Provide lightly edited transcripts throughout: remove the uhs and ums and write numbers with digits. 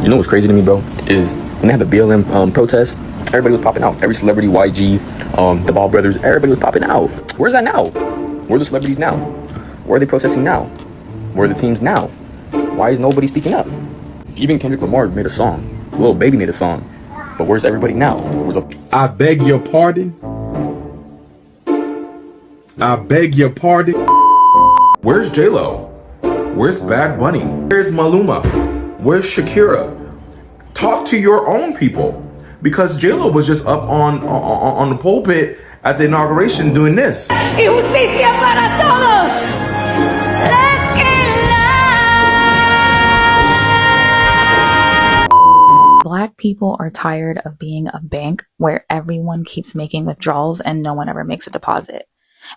You know what's crazy to me, bro, is when they had the BLM protest, everybody was popping out. Every celebrity, YG, the Ball brothers, everybody was popping out. Where's that now? Where are the celebrities now? Where are they protesting now? Where are the teams now? Why is nobody speaking up? Even Kendrick Lamar made a song. Lil Baby made a song. But where's everybody now? I beg your pardon. I beg your pardon. Where's J-Lo? Where's Bad Bunny? Where's Maluma? Where's Shakira? Talk to your own people. Because J-Lo was just up on the pulpit at the inauguration doing this. Y justicia para todos. Let's get loud. Black people are tired of being a bank where everyone keeps making withdrawals and no one ever makes a deposit.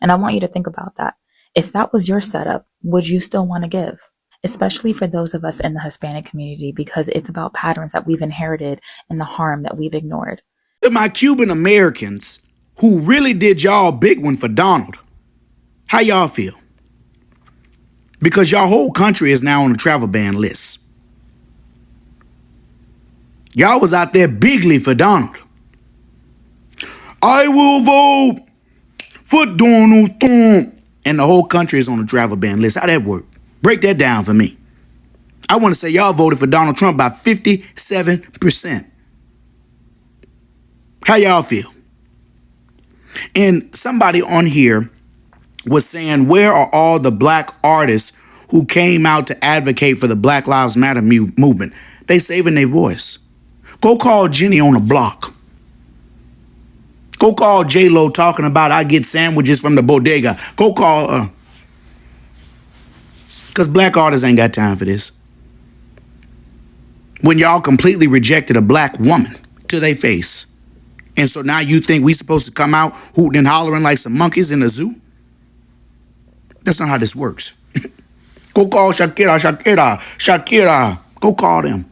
And I want you to think about that. If that was your setup, would you still want to give? Especially for those of us in the Hispanic community, because it's about patterns that we've inherited and the harm that we've ignored. To my Cuban Americans who really did y'all a big one for Donald, how y'all feel? Because y'all whole country is now on the travel ban list. Y'all was out there bigly for Donald. I will vote for Donald Trump. And the whole country is on the travel ban list. How that work? Break that down for me. I want to say y'all voted for Donald Trump by 57%. How y'all feel? And somebody on here was saying, where are all the black artists who came out to advocate for the Black Lives Matter movement? They saving their voice. Go call Jenny on the block. Go call J-Lo talking about I get sandwiches from the bodega. Go call her. Because black artists ain't got time for this. When y'all completely rejected a black woman to their face. And so now you think we supposed to come out hooting and hollering like some monkeys in a zoo? That's not how this works. Go call Shakira. Go call them.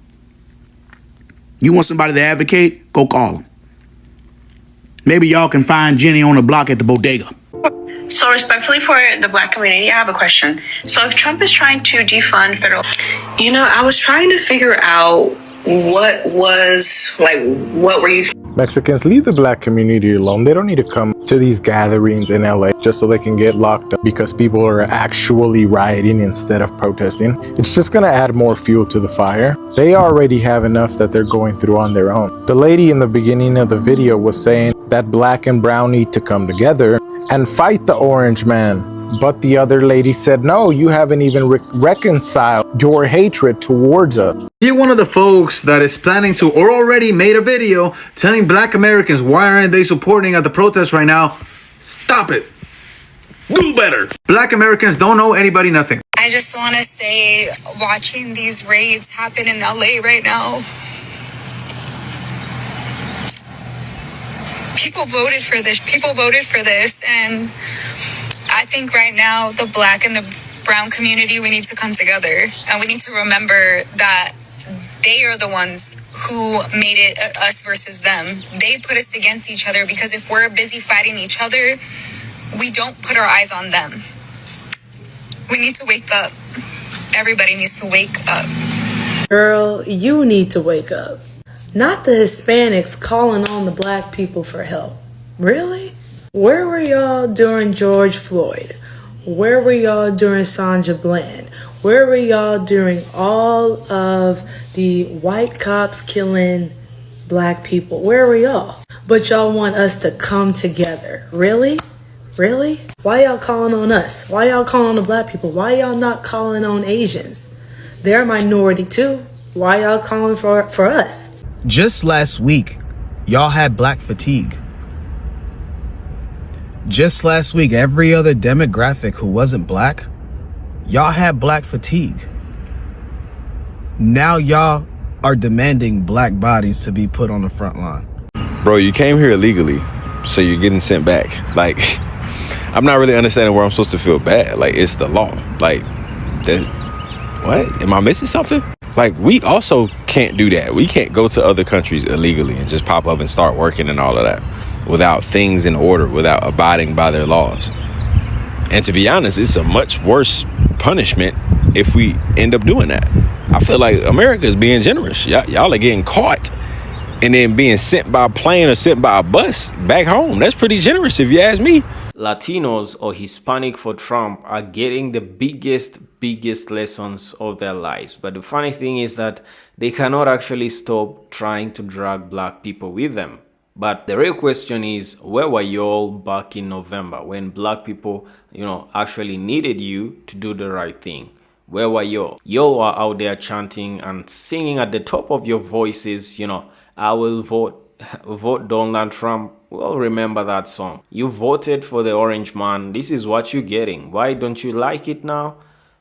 You want somebody to advocate? Go call them. Maybe y'all can find Jenny on the block at the bodega. So respectfully for the black community, I have a question. So if Trump is trying to defund federal... I was trying to figure out what were you... Mexicans, leave the black community alone. They don't need to come to these gatherings in LA just so they can get locked up because people are actually rioting instead of protesting. It's just going to add more fuel to the fire. They already have enough that they're going through on their own. The lady in the beginning of the video was saying that black and brown need to come together and fight the orange man. But the other lady said, no, you haven't even reconciled your hatred towards us. You're one of the folks that is planning to or already made a video telling black Americans why aren't they supporting at the protest right now. Stop it. Do better. Black Americans don't owe anybody nothing. I just want to say, watching these raids happen in LA right now, people voted for this. People voted for this. And I think right now, the black and the brown community, we need to come together. And we need to remember that they are the ones who made it us versus them. They put us against each other because if we're busy fighting each other, we don't put our eyes on them. We need to wake up. Everybody needs to wake up. Girl, you need to wake up. Not the Hispanics calling on the black people for help. Really? Where were y'all during George Floyd? Where were y'all during Sandra Bland? Where were y'all during all of the white cops killing black people? Where were y'all? But y'all want us to come together. Really? Really? Why y'all calling on us? Why y'all calling on the black people? Why y'all not calling on Asians? They're a minority too. Why y'all calling for us? Just last week, y'all had black fatigue. Just last week, every other demographic who wasn't black, y'all had black fatigue. Now y'all are demanding black bodies to be put on the front line. Bro, you came here illegally, so you're getting sent back. Like, I'm not really understanding where I'm supposed to feel bad. Like, it's the law. Like, what? Am I missing something? Like, we also can't do that. We can't go to other countries illegally and just pop up and start working and all of that without things in order, without abiding by their laws. And to be honest, it's a much worse punishment if we end up doing that. I feel like America is being generous. Y'all are getting caught and then being sent by a plane or sent by a bus back home. That's pretty generous if you ask me. Latinos or Hispanic for Trump are getting the biggest lessons of their lives. But the funny thing is that they cannot actually stop trying to drag black people with them. But the real question is, where were y'all back in November when black people, actually needed you to do the right thing? Where were y'all? Y'all were out there chanting and singing at the top of your voices, I will vote Donald Trump. Well, remember that song. You voted for the orange man. This is what you're getting. Why don't you like it now?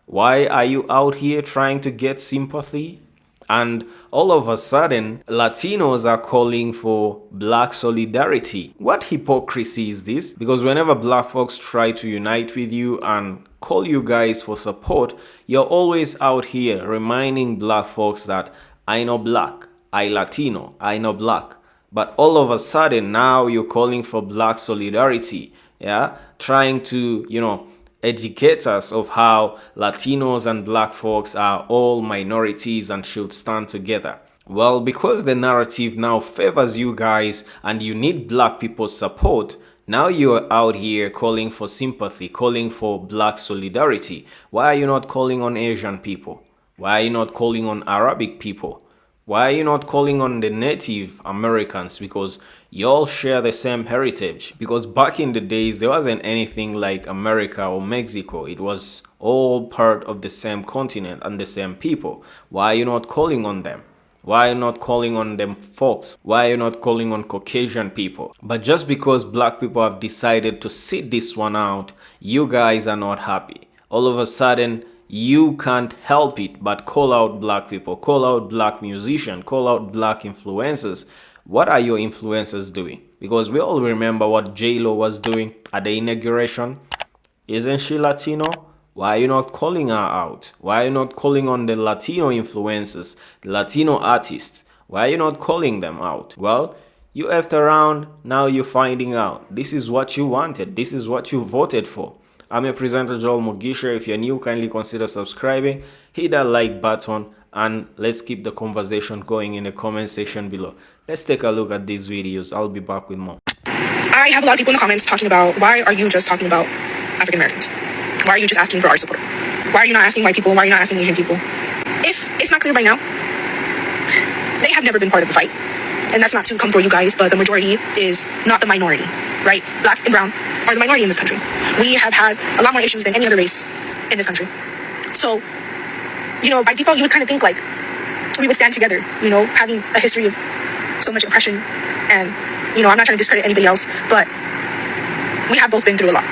Why are you out here trying to get sympathy? And all of a sudden, Latinos are calling for black solidarity. What hypocrisy is this? Because whenever black folks try to unite with you and call you guys for support, you're always out here reminding black folks that I know black, I Latino, I know black. But all of a sudden, now you're calling for black solidarity, trying to, educate us of how Latinos and black folks are all minorities and should stand together. Well, because the narrative now favors you guys and you need black people's support, now you're out here calling for sympathy, calling for black solidarity. Why are you not calling on Asian people? Why are you not calling on Arabic people? Why are you not calling on the Native Americans? Because y'all share the same heritage. Because back in the days, there wasn't anything like America or Mexico. It was all part of the same continent and the same people. Why are you not calling on them? Why are you not calling on them folks? Why are you not calling on Caucasian people? But just because black people have decided to sit this one out, you guys are not happy. All of a sudden, you can't help it but call out black people, call out black musicians, call out black influencers. What are your influencers doing? Because we all remember what J-Lo was doing at the inauguration. Isn't she Latino? Why are you not calling her out? Why are you not calling on the Latino influencers, the Latino artists? Why are you not calling them out? Well, you effed around, now you're finding out. This is what you wanted. This is what you voted for. I'm your presenter, Joel Mugisha. If you're new, kindly consider subscribing, hit that like button, and let's keep the conversation going in the comment section below. Let's take a look at these videos. I'll be back with more. I have a lot of people in the comments talking about, why are you just talking about African Americans? Why are you just asking for our support? Why are you not asking white people? Why are you not asking Asian people? If it's not clear by now, they have never been part of the fight. And that's not to come for you guys, but the majority is not the minority, right? Black and brown are the minority in this country. We have had a lot more issues than any other race in this country. So, by default, you would kind of think like we would stand together, having a history of so much oppression. And, I'm not trying to discredit anybody else, but we have both been through a lot.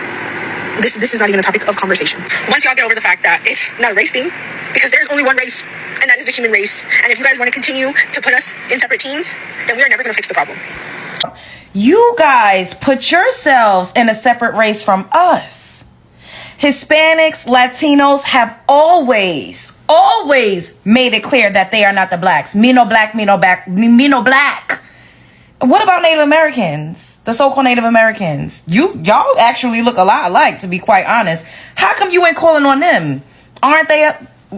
This is not even a topic of conversation. Once y'all get over the fact that it's not a race thing, because there's only one race, and that is the human race. And if you guys want to continue to put us in separate teams, then we are never going to fix the problem. You guys put yourselves in a separate race from us. Hispanics, Latinos have always made it clear that they are not the blacks. Me no black, me no black, me no black. What about Native Americans? The so-called Native Americans? Y'all actually look a lot alike, to be quite honest. How come you ain't calling on them? Aren't they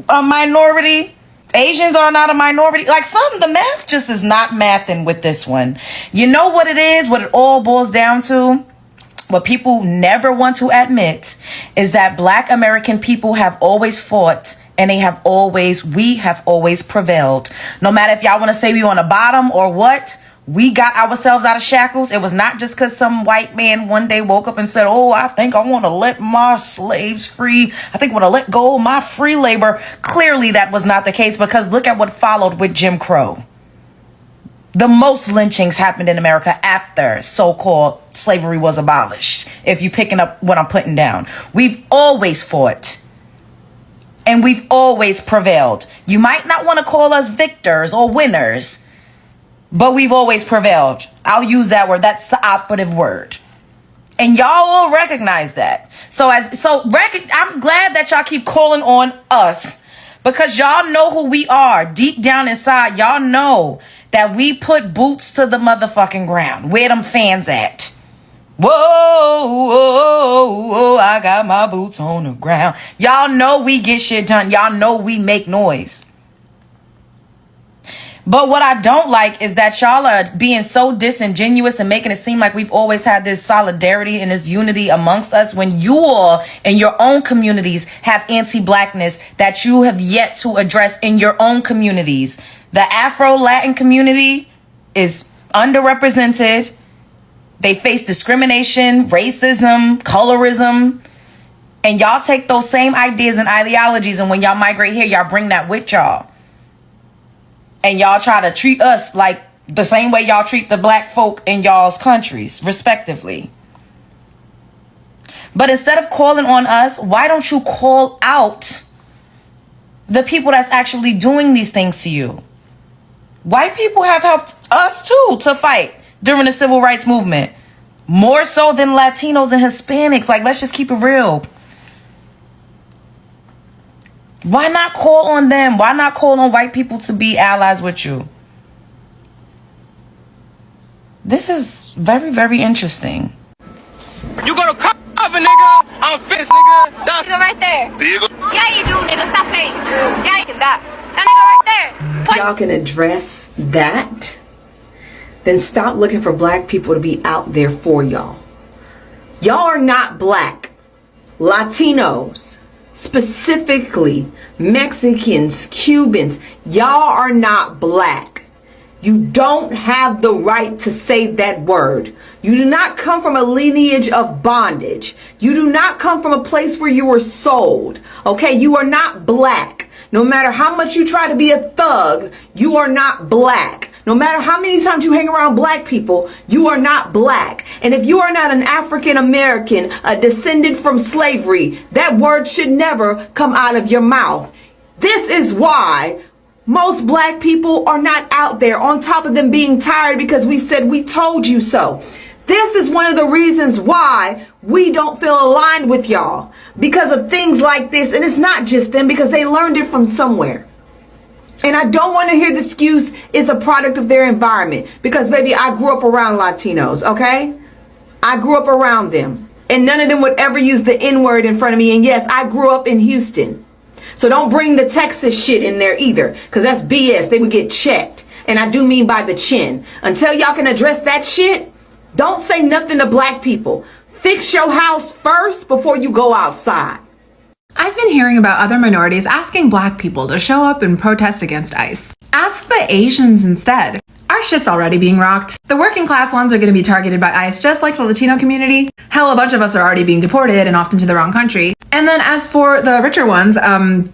a minority? Asians are not a minority. Like the math just is not mathing with this one. You know what it is? What it all boils down to? What people never want to admit is that Black American people have always fought, and we have always prevailed. No matter if y'all want to say we on the bottom or what, we got ourselves out of shackles. It was not just because some white man one day woke up and said, oh, I think I want to let my slaves free. I think I want to let go of my free labor. Clearly, that was not the case, because look at what followed with Jim Crow. The most lynchings happened in America after so-called slavery was abolished. If you're picking up what I'm putting down, we've always fought. And we've always prevailed. You might not want to call us victors or winners, but we've always prevailed. I'll use that word. That's the operative word. And y'all all recognize that. I'm glad that y'all keep calling on us, because y'all know who we are. Deep down inside, y'all know that we put boots to the motherfucking ground. Where them fans at? Whoa, I got my boots on the ground. Y'all know we get shit done. Y'all know we make noise. But what I don't like is that y'all are being so disingenuous and making it seem like we've always had this solidarity and this unity amongst us when you all in your own communities have anti-blackness that you have yet to address in your own communities. The Afro-Latin community is underrepresented. They face discrimination, racism, colorism. And y'all take those same ideas and ideologies, and when y'all migrate here, y'all bring that with y'all. And y'all try to treat us like the same way y'all treat the black folk in y'all's countries, respectively. But instead of calling on us, why don't you call out the people that's actually doing these things to you? White people have helped us too to fight during the civil rights movement. More so than Latinos and Hispanics. Like, let's just keep it real. Why not call on them? Why not call on white people to be allies with you? This is very, very interesting. You go to cover, nigga. I'm finished, nigga. Nigga right there. Yeah, you do, nigga. Stop paying. Yeah, you can that. That nigga right there. Y'all can address that, then stop looking for black people to be out there for y'all. Y'all are not black. Latinos, specifically Mexicans, Cubans, y'all are not black. You don't have the right to say that word. You do not come from a lineage of bondage. You do not come from a place where you were sold. Okay, you are not black. No matter how much you try to be a thug, you are not black. No matter how many times you hang around black people, you are not black. And if you are not an African American, a descendant from slavery, that word should never come out of your mouth. This is why most black people are not out there, on top of them being tired because we said we told you so. This is one of the reasons why we don't feel aligned with y'all, because of things like this. And it's not just them, because they learned it from somewhere. And I don't want to hear the excuse is a product of their environment, because baby, I grew up around Latinos, okay? I grew up around them, and none of them would ever use the N-word in front of me. And yes, I grew up in Houston. So don't bring the Texas shit in there either, because that's BS. They would get checked. And I do mean by the chin. Until y'all can address that shit, don't say nothing to black people. Fix your house first before you go outside. I've been hearing about other minorities asking black people to show up and protest against ICE. Ask the Asians instead. Our shit's already being rocked. The working class ones are going to be targeted by ICE just like the Latino community. Hell, a bunch of us are already being deported, and often to the wrong country. And then as for the richer ones,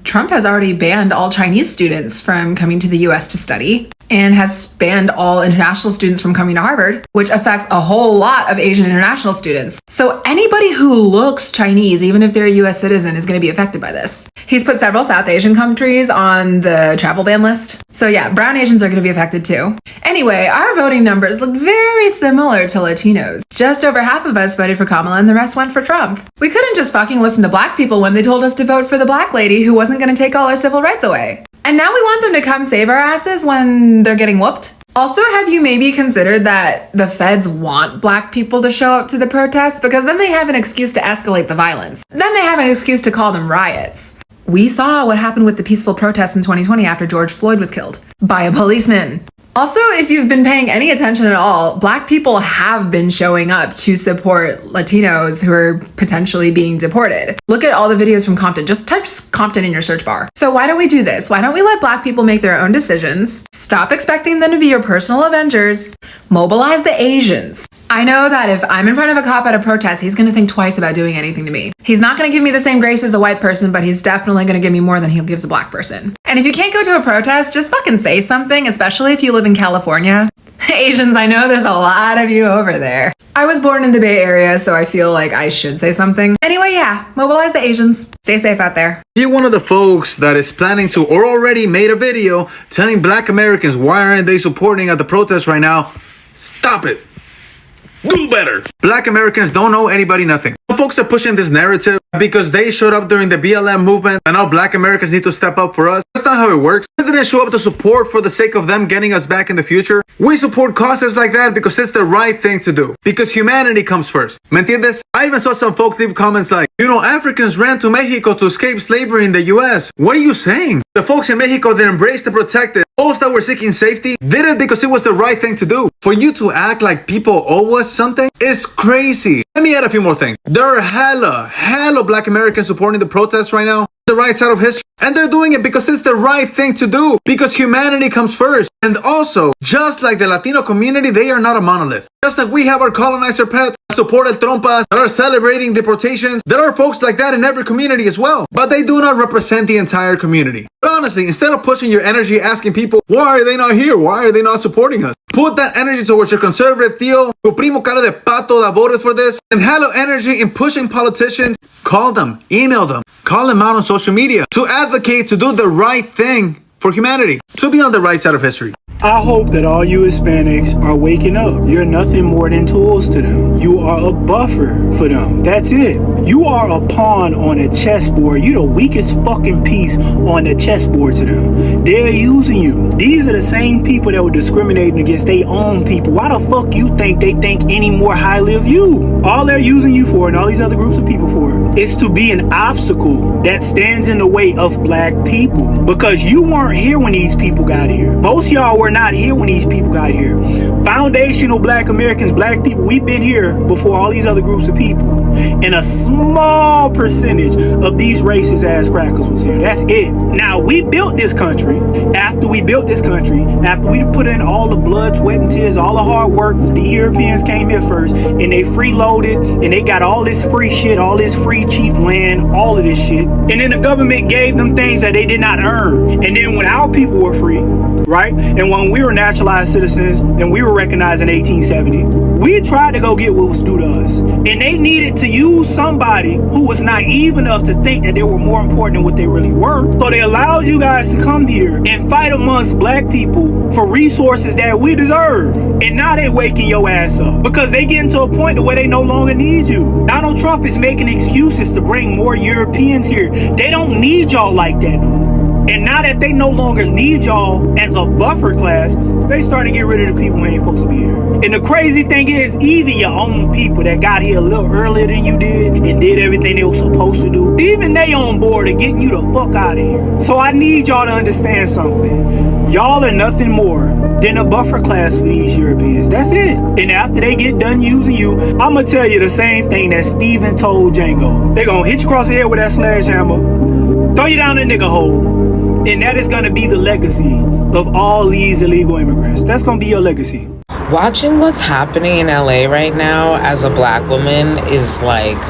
Trump has already banned all Chinese students from coming to the US to study, and has banned all international students from coming to Harvard, which affects a whole lot of Asian international students. So anybody who looks Chinese, even if they're a US citizen, is going to be affected by this. He's put several South Asian countries on the travel ban list. So yeah, brown Asians are going to be affected too. Anyway, our voting numbers look very similar to Latinos. Just over half of us voted for Kamala and the rest went for Trump. We couldn't just fucking listen to black people when they told us to vote for the black lady who wasn't going to take all our civil rights away. And now we want them to come save our asses when they're getting whooped? Also, have you maybe considered that the feds want black people to show up to the protests? Because then they have an excuse to escalate the violence. Then they have an excuse to call them riots. We saw what happened with the peaceful protests in 2020 after George Floyd was killed by a policeman. Also, if you've been paying any attention at all, black people have been showing up to support Latinos who are potentially being deported. Look at all the videos from Compton. Just type Compton in your search bar. So why don't we do this? Why don't we let black people make their own decisions? Stop expecting them to be your personal avengers. Mobilize the Asians. I know that if I'm in front of a cop at a protest, he's going to think twice about doing anything to me. He's not going to give me the same grace as a white person, but he's definitely going to give me more than he gives a black person. And if you can't go to a protest, just fucking say something, especially if you live in California. Asians, I know there's a lot of you over there. I was born in the Bay Area, so I feel like I should say something. Anyway, yeah, mobilize the Asians. Stay safe out there. You're one of the folks that is planning to or already made a video telling black Americans why aren't they supporting at the protest right now. Stop it. Do better. Black Americans don't know anybody nothing. Folks are pushing this narrative because they showed up during the BLM movement and now black Americans need to step up for us. That's not not how it works. We didn't show up to support for the sake of them getting us back in the future. We support causes like that because it's the right thing to do. Because humanity comes first. ¿Me entiendes? I even saw some folks leave comments like, you know, Africans ran to Mexico to escape slavery in the US. What are you saying? The folks in Mexico that embraced the protected, those that were seeking safety, did it because it was the right thing to do. For you to act like people owe us something is crazy. Let me add a few more things. There are hella black Americans supporting the protests right now. The right side of history. And they're doing it because it's the right thing to do. Because humanity comes first. And also, just like the Latino community, they are not a monolith. Just like we have our colonizer pets, supported trompas, that are celebrating deportations, there are folks like that in every community as well. But they do not represent the entire community. But honestly, instead of pushing your energy asking people, why are they not here? Why are they not supporting us? Put that energy towards your conservative tío, tu primo cara de pato that voted for this, and hella energy in pushing politicians. Call them, email them, call them out on social media to advocate to do the right thing for humanity, to be on the right side of history. I hope that all you Hispanics are waking up. You're nothing more than tools to them. You are a buffer for them. That's it. You are a pawn on a chessboard. You're the weakest fucking piece on the chessboard to them. They're using you. These are the same people that were discriminating against their own people. Why the fuck you think they think any more highly of you? All they're using you for, and all these other groups of people for, is to be an obstacle that stands in the way of black people. Because you weren't here when these people got here. Most of y'all were not here when these people got here. Foundational black Americans, black people, we've been here before all these other groups of people. And a small percentage of these racist ass crackers was here. That's it. Now, we built this country. After we built this country, after we put in all the blood, sweat, and tears, all the hard work, the Europeans came here first, and they freeloaded, and they got all this free shit, all this free cheap land, all of this shit. And then the government gave them things that they did not earn. And then when our people were free, right? And when we were naturalized citizens and we were recognized in 1870, we tried to go get what was due to us. And they needed to use somebody who was naive enough to think that they were more important than what they really were. So they allowed you guys to come here and fight amongst black people for resources that we deserve. And now they waking your ass up because they getting to a point where they no longer need you. Donald Trump is making excuses to bring more Europeans here. They don't need y'all like that no more. And now that they no longer need y'all as a buffer class, they starting to get rid of the people who ain't supposed to be here. And the crazy thing is, even your own people that got here a little earlier than you did and did everything they were supposed to do, even they on board of getting you the fuck out of here. So I need y'all to understand something. Y'all are nothing more than a buffer class for these Europeans. That's it. And after they get done using you, I'm gonna tell you the same thing that Steven told Django. They gonna hit you across the head with that sledgehammer, throw you down the nigga hole, and that is going to be the legacy of all these illegal immigrants. That's going to be your legacy. Watching what's happening in LA right now as a black woman is like...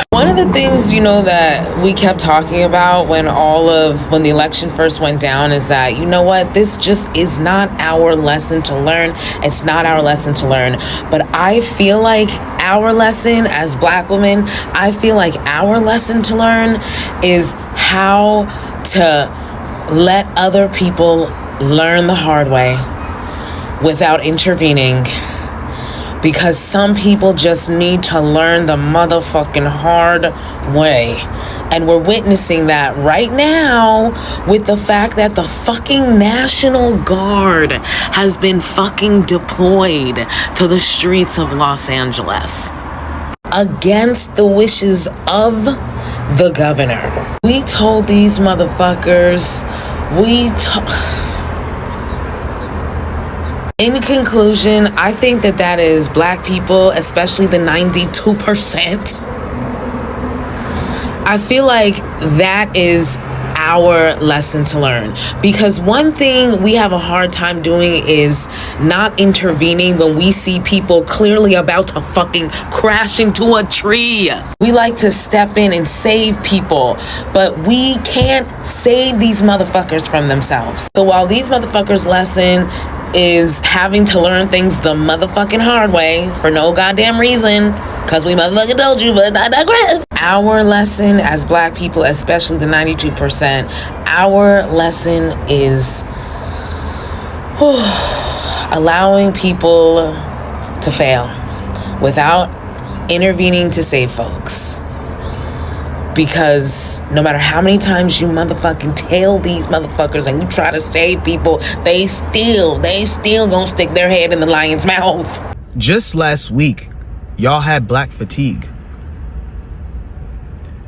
One of the things, you know, that we kept talking about when the election first went down is that, you know what, this just is not our lesson to learn. It's not our lesson to learn. But I feel like our lesson as black women, I feel like our lesson to learn is how to let other people learn the hard way without intervening. Because some people just need to learn the motherfucking hard way. And we're witnessing that right now with the fact that the fucking National Guard has been fucking deployed to the streets of Los Angeles against the wishes of the governor. We told these motherfuckers, in conclusion, I think that is black people, especially the 92%. I feel like that is our lesson to learn. Because one thing we have a hard time doing is not intervening when we see people clearly about to fucking crash into a tree. We like to step in and save people, but we can't save these motherfuckers from themselves. So while these motherfuckers' lesson is having to learn things the motherfucking hard way for no goddamn reason, because we motherfucking told you, but I digress. Our lesson as black people, especially the 92%, our lesson is allowing people to fail without intervening to save folks. Because no matter how many times you motherfucking tell these motherfuckers and you try to save people, they still gonna stick their head in the lion's mouth. Just last week, y'all had black fatigue.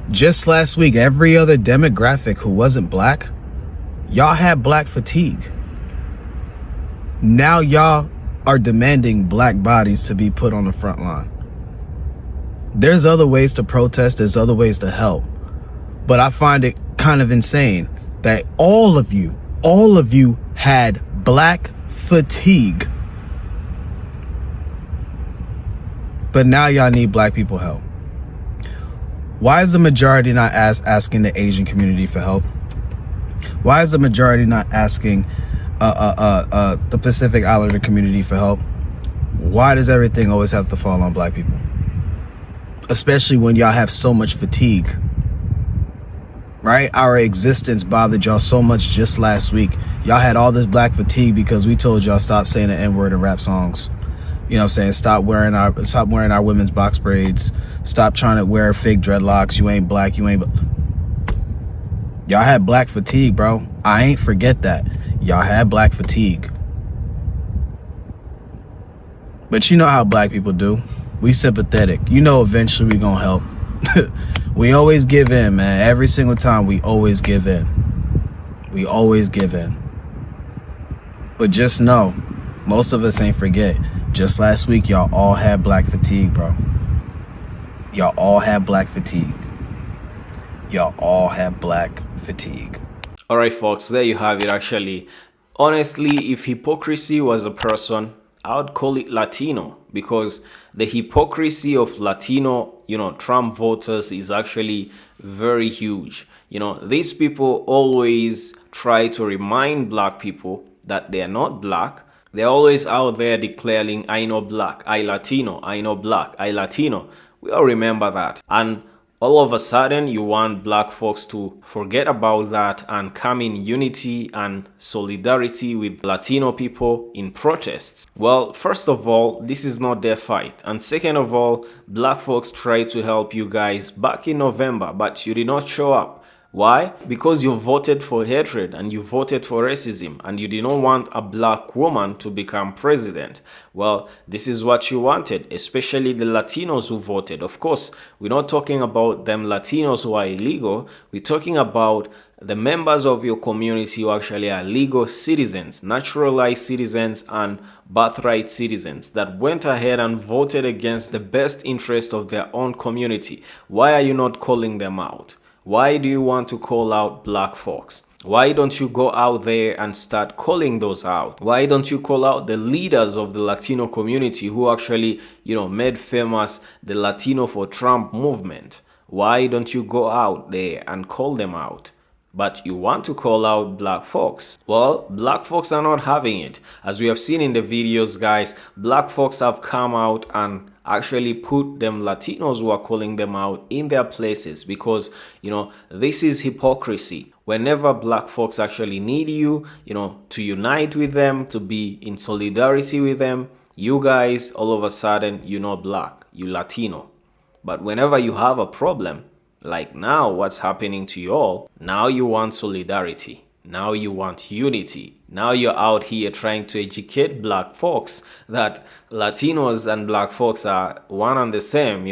Just last week, every other demographic who wasn't black, y'all had black fatigue. Now y'all are demanding black bodies to be put on the front line. There's other ways to protest, there's other ways to help. But I find it kind of insane that all of you had black fatigue. But now y'all need black people help. Why is the majority not asking the Asian community for help? Why is the majority not asking the Pacific Islander community for help? Why does everything always have to fall on black people? Especially when y'all have so much fatigue, right? Our existence bothered y'all so much just last week. Y'all had all this black fatigue because we told y'all stop saying the N-word in rap songs. You know what I'm saying? Stop wearing our women's box braids. Stop trying to wear fake dreadlocks. You ain't black. You ain't. Y'all had black fatigue, bro. I ain't forget that. Y'all had black fatigue. But you know how black people do. We sympathetic. You know eventually we gonna help. We always give in, man. Every single time we always give in. We always give in. But just know, most of us ain't forget. Just last week, y'all all had black fatigue, bro. Y'all all had black fatigue. Y'all all had black fatigue. All right, folks, there you have it. Actually, honestly, if hypocrisy was a person, I would call it Latino, because the hypocrisy of Latino, Trump voters is actually very huge. These people always try to remind black people that they're not black. They're always out there declaring, I know black, I Latino, I know black, I Latino. We all remember that. And all of a sudden, you want black folks to forget about that and come in unity and solidarity with Latino people in protests. Well, first of all, this is not their fight. And second of all, black folks tried to help you guys back in November, but you did not show up. Why? Because you voted for hatred and you voted for racism and you did not want a black woman to become president. Well, this is what you wanted, especially the Latinos who voted. Of course, we're not talking about them Latinos who are illegal. We're talking about the members of your community who actually are legal citizens, naturalized citizens and birthright citizens that went ahead and voted against the best interest of their own community. Why are you not calling them out? Why do you want to call out black folks? Why don't you go out there and start calling those out? Why don't you call out the leaders of the Latino community who actually, made famous the Latino for Trump movement? Why don't you go out there and call them out? But you want to call out black folks. Well, black folks are not having it. As we have seen in the videos, guys, black folks have come out and actually put them Latinos who are calling them out in their places because, this is hypocrisy. Whenever black folks actually need you, to unite with them, to be in solidarity with them, you guys, all of a sudden, you're not black, you Latino. But whenever you have a problem, like now what's happening to you all, now you want solidarity. Now you want unity. Now you're out here trying to educate black folks that Latinos and black folks are one and the same,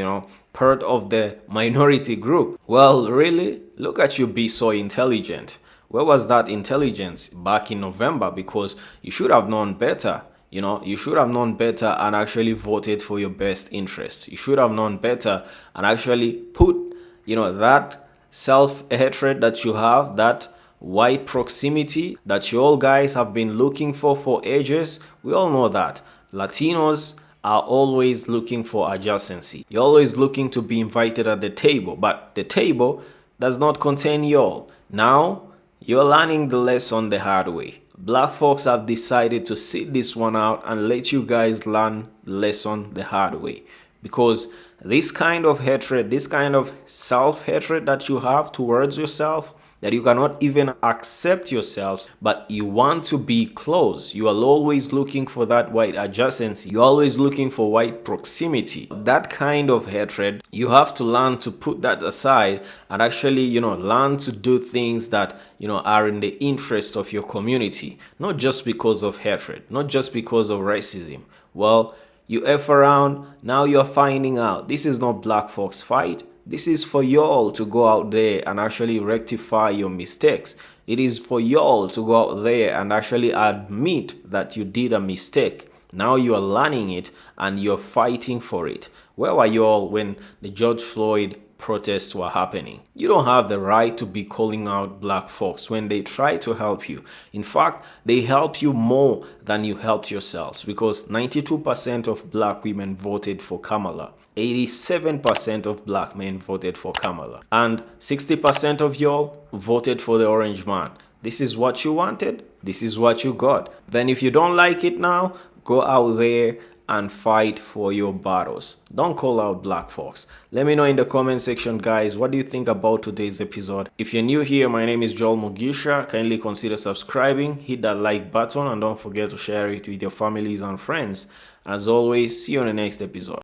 part of the minority group. Well, really? Look at you be so intelligent. Where was that intelligence back in November? Because you should have known better. You should have known better and actually voted for your best interest. You should have known better and actually put, that self-hatred that you have, that white proximity that you all guys have been looking for ages. We all know that Latinos are always looking for adjacency. You're always looking to be invited at the table, but the table does not contain y'all. Now you're learning the lesson the hard way. Black folks have decided to sit this one out and let you guys learn the lesson the hard way, because this kind of hatred, this kind of self-hatred that you have towards yourself, that you cannot even accept yourselves, but you want to be close. You are always looking for that white adjacency. You're always looking for white proximity. That kind of hatred, you have to learn to put that aside and actually, learn to do things that, are in the interest of your community, not just because of hatred, not just because of racism. Well, you F around, now you're finding out this is not black folks fight. This is for y'all to go out there and actually rectify your mistakes. It is for y'all to go out there and actually admit that you did a mistake. Now you are learning it and you're fighting for it. Where were y'all when the George Floyd protests were happening? You don't have the right to be calling out black folks when they try to help you. In fact, they help you more than you helped yourselves, because 92% of black women voted for Kamala. 87% of black men voted for Kamala. And 60% of y'all voted for the orange man. This is what you wanted. This is what you got. Then if you don't like it now, go out there and fight for your battles. Don't call out black folks. Let me know in the comment section, guys, what do you think about today's episode? If you're new here, my name is Joel Mugisha. Kindly consider subscribing, hit that like button, and don't forget to share it with your families and friends. As always, see you on the next episode.